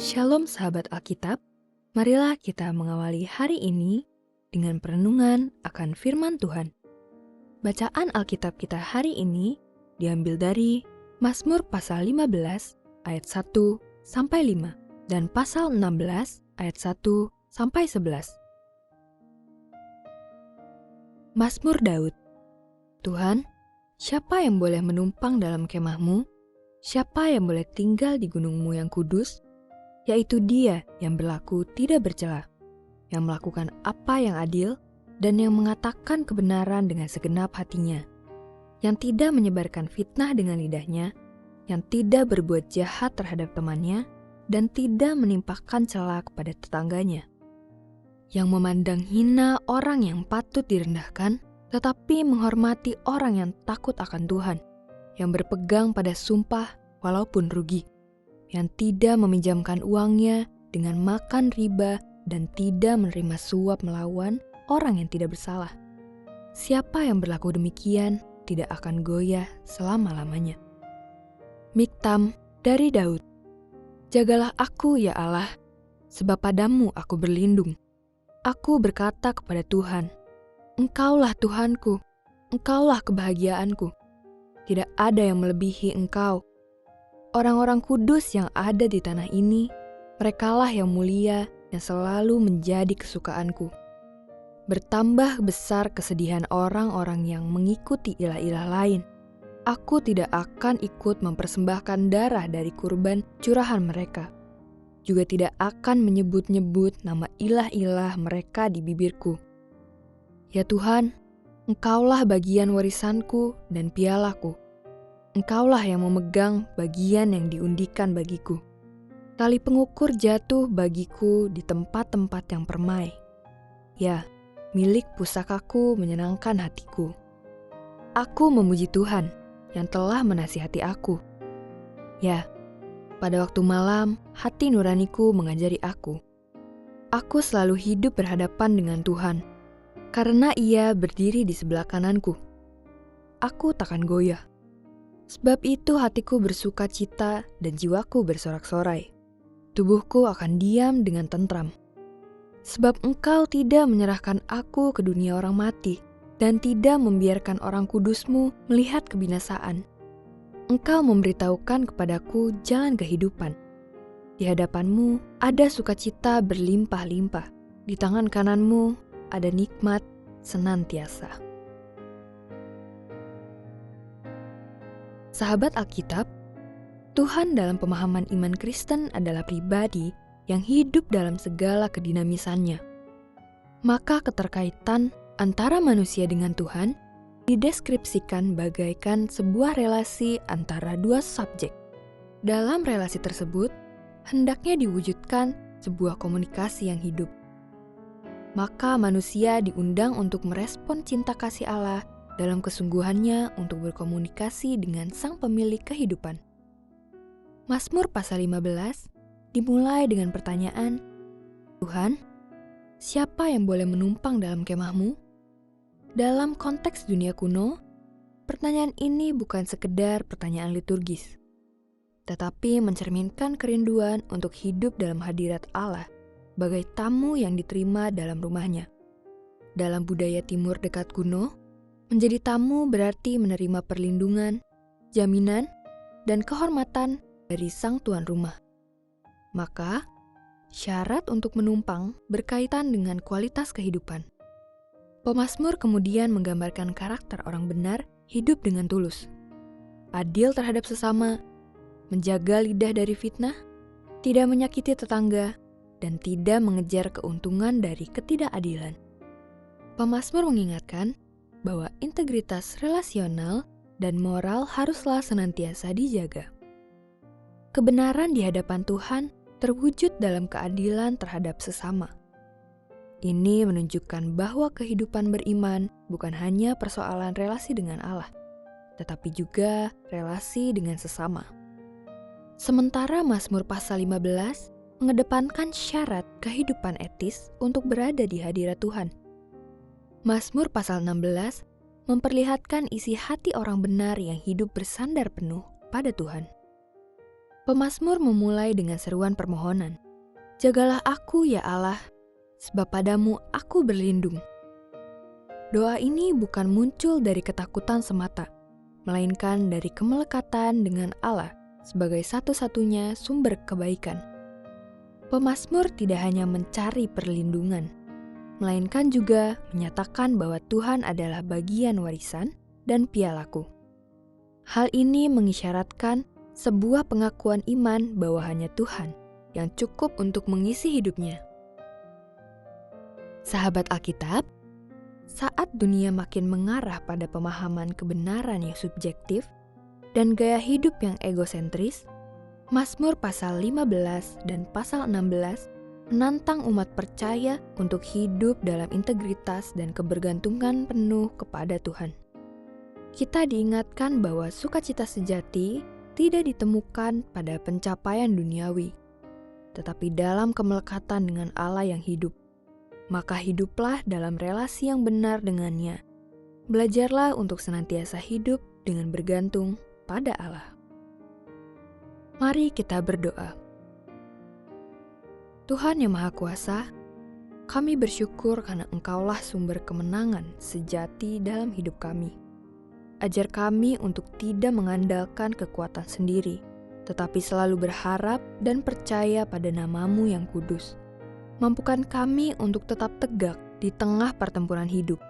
Shalom sahabat Alkitab, marilah kita mengawali hari ini dengan perenungan akan firman Tuhan. Bacaan Alkitab kita hari ini diambil dari Mazmur pasal 15 ayat 1 sampai 5 dan pasal 16 ayat 1 sampai 11. Mazmur Daud. Tuhan, siapa yang boleh menumpang dalam kemahmu? Siapa yang boleh tinggal di gunungmu yang kudus? Yaitu Dia yang berlaku tidak bercela, yang melakukan apa yang adil, dan yang mengatakan kebenaran dengan segenap hatinya, yang tidak menyebarkan fitnah dengan lidahnya, yang tidak berbuat jahat terhadap temannya, dan tidak menimpakan cela kepada tetangganya, yang memandang hina orang yang patut direndahkan, tetapi menghormati orang yang takut akan Tuhan, yang berpegang pada sumpah walaupun rugi, yang tidak meminjamkan uangnya dengan makan riba dan tidak menerima suap melawan orang yang tidak bersalah. Siapa yang berlaku demikian tidak akan goyah selama-lamanya. Miktam dari Daud. Jagalah aku ya Allah, sebab padamu aku berlindung. Aku berkata kepada Tuhan, Engkaulah Tuhanku, Engkaulah kebahagiaanku. Tidak ada yang melebihi Engkau. Orang-orang kudus yang ada di tanah ini, merekalah yang mulia yang selalu menjadi kesukaanku. Bertambah besar kesedihan orang-orang yang mengikuti ilah-ilah lain. Aku tidak akan ikut mempersembahkan darah dari kurban curahan mereka. Juga tidak akan menyebut-nyebut nama ilah-ilah mereka di bibirku. Ya Tuhan, Engkaulah bagian warisanku dan pialaku. Engkaulah yang memegang bagian yang diundikan bagiku. Tali pengukur jatuh bagiku di tempat-tempat yang permai. Ya, milik pusakaku menyenangkan hatiku. Aku memuji Tuhan yang telah menasihati aku. Ya, pada waktu malam hati nuraniku mengajari aku. Aku selalu hidup berhadapan dengan Tuhan, karena Ia berdiri di sebelah kananku. Aku takkan goyah. Sebab itu hatiku bersuka cita dan jiwaku bersorak-sorai. Tubuhku akan diam dengan tentram. Sebab Engkau tidak menyerahkan aku ke dunia orang mati dan tidak membiarkan orang kudusmu melihat kebinasaan. Engkau memberitahukan kepadaku jalan kehidupan. Di hadapanmu ada sukacita berlimpah-limpah. Di tangan kananmu ada nikmat senantiasa. Sahabat Alkitab, Tuhan dalam pemahaman iman Kristen adalah pribadi yang hidup dalam segala kedinamisannya. Maka keterkaitan antara manusia dengan Tuhan dideskripsikan bagaikan sebuah relasi antara dua subjek. Dalam relasi tersebut, hendaknya diwujudkan sebuah komunikasi yang hidup. Maka manusia diundang untuk merespon cinta kasih Allah dalam kesungguhannya untuk berkomunikasi dengan Sang Pemilik kehidupan. Mazmur pasal 15 dimulai dengan pertanyaan, Tuhan, siapa yang boleh menumpang dalam kemahmu? Dalam konteks dunia kuno, pertanyaan ini bukan sekedar pertanyaan liturgis, tetapi mencerminkan kerinduan untuk hidup dalam hadirat Allah bagai tamu yang diterima dalam rumahnya. Dalam budaya timur dekat kuno, menjadi tamu berarti menerima perlindungan, jaminan, dan kehormatan dari sang tuan rumah. Maka, syarat untuk menumpang berkaitan dengan kualitas kehidupan. Pemazmur kemudian menggambarkan karakter orang benar hidup dengan tulus, adil terhadap sesama, menjaga lidah dari fitnah, tidak menyakiti tetangga, dan tidak mengejar keuntungan dari ketidakadilan. Pemazmur mengingatkan bahwa integritas relasional dan moral haruslah senantiasa dijaga. Kebenaran di hadapan Tuhan terwujud dalam keadilan terhadap sesama. Ini menunjukkan bahwa kehidupan beriman bukan hanya persoalan relasi dengan Allah, tetapi juga relasi dengan sesama. Sementara Mazmur pasal 15 mengedepankan syarat kehidupan etis untuk berada di hadirat Tuhan. Mazmur pasal 16 memperlihatkan isi hati orang benar yang hidup bersandar penuh pada Tuhan. Pemazmur memulai dengan seruan permohonan. Jagalah aku ya Allah, sebab padamu aku berlindung. Doa ini bukan muncul dari ketakutan semata, melainkan dari kemelekatan dengan Allah sebagai satu-satunya sumber kebaikan. Pemazmur tidak hanya mencari perlindungan, melainkan juga menyatakan bahwa Tuhan adalah bagian warisan dan pialaku. Hal ini mengisyaratkan sebuah pengakuan iman bahwa hanya Tuhan yang cukup untuk mengisi hidupnya. Sahabat Alkitab, saat dunia makin mengarah pada pemahaman kebenaran yang subjektif dan gaya hidup yang egosentris, Mazmur pasal 15 dan pasal 16 menantang umat percaya untuk hidup dalam integritas dan kebergantungan penuh kepada Tuhan. Kita diingatkan bahwa sukacita sejati tidak ditemukan pada pencapaian duniawi, tetapi dalam kemelekatan dengan Allah yang hidup. Maka hiduplah dalam relasi yang benar dengannya. Belajarlah untuk senantiasa hidup dengan bergantung pada Allah. Mari kita berdoa. Tuhan yang Maha Kuasa, kami bersyukur karena Engkaulah sumber kemenangan sejati dalam hidup kami. Ajar kami untuk tidak mengandalkan kekuatan sendiri, tetapi selalu berharap dan percaya pada nama-Mu yang kudus. Mampukan kami untuk tetap tegak di tengah pertempuran hidup,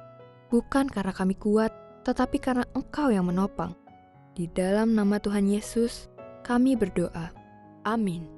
bukan karena kami kuat, tetapi karena Engkau yang menopang. Di dalam nama Tuhan Yesus, kami berdoa. Amin.